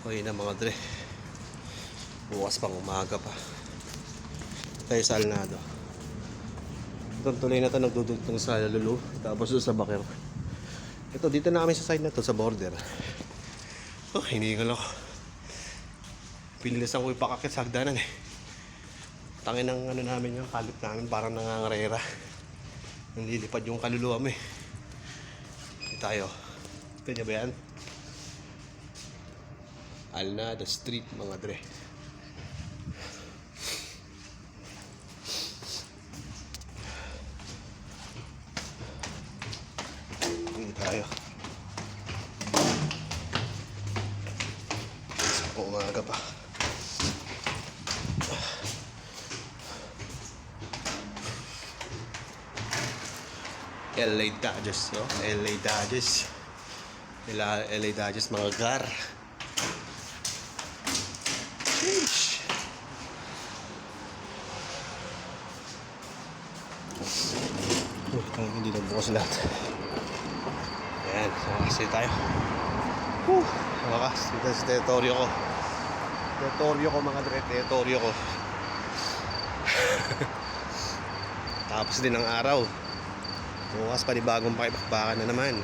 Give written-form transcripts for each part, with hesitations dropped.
Okay na mga dre. Bukas pang umaga pa. Tayo sa Alnado. Itong tuloy na ito nagdudugtong sa Lulu. Tapos doon sa Bakir. Ito dito na kami sa side na to, sa border. Oh, hinihingal ako. Pinilisan ko ipakakit sa hagdanan eh. Tangin ng ano namin yung kalip namin, parang nangangarera. Nililipad yung kaluluwa mo eh. Ito tayo. Ito niya ba yan? Alnado Street mga dre. Hindi tayo. Umaga pa. LA Dodgers, no? LA Dodgers. LA Dodgers mga gar. Sheesh. Hindi nagbukas lahat. Ayan, kasi tayo. Wakas, dito sa teritoryo ko. Teritoryo ko mga dre, teritoryo ko. Tapos din ang araw. Bukas pa di bagong pakipakbakan na naman.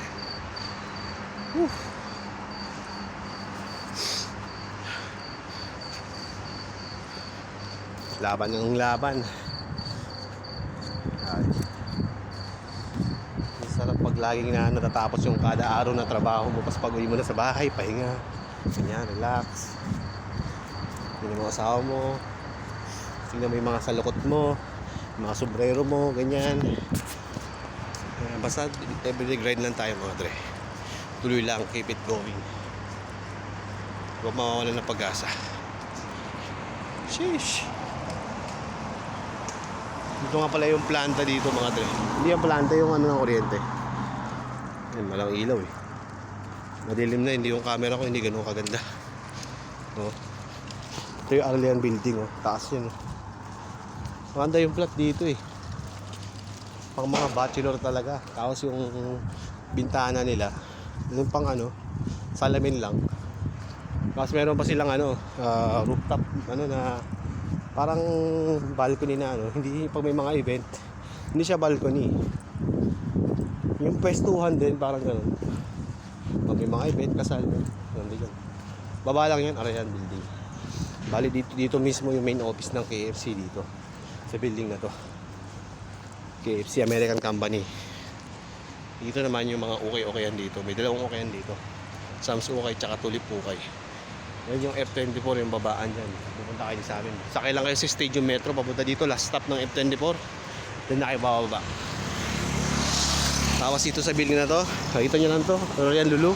Laban ng laban. Ay. Sarap pag laging natatapos yung kada araw na trabaho mo. Tapos pag uwi mo na sa bahay, pahinga. Ganyan, relax. Tingnan mo asawa mo. Tingnan mo yung mga salukot mo, mga sombrero mo, ganyan. Basta everyday grind lang tayo mga dre. Tuloy lang, keep it going. Huwag mawawalan ng pag-asa. Sheesh. Ito nga pala yung planta dito mga dre. Hindi yung planta, yung ano ng kuryente. Yan, malang ilaw eh. Madilim na, hindi yung camera ko, hindi ganun kaganda. Oh. Ito yung Arlean building oh. Taas yun oh. Maganda yung flat dito eh. Pang mga bachelor talaga. Tapos yung bintana nila, yung pang ano, salamin lang. Tapos meron pa silang ano, rooftop, ano na parang balcony na ano. Hindi pag may mga event, hindi siya balcony. Yung pwestuhan din parang gano'n. Pag may mga event, kasal, nandito. Baba lang yan, Arlean building. Bali dito mismo yung main office ng KFC dito. Sa building na to. KFC American Company. Dito naman yung mga ukay-ukayan dito. May dalawang ukayan dito. Sam's Ukay tsaka Tulip Ukay. Yan yung F24 yung babaan dyan. Pupunta kayo sa amin. Sakay lang kayo sa Stadium Metro. Papunta dito. Last stop ng F24. Then na kayo bababa. Tapos dito sa building na to. Nakita nyo lang to. Pero yan Lulu.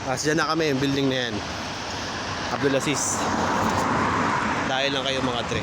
Tapos dyan na kami yung building na yan. Abdulaziz. Dahil lang kayo mga tre.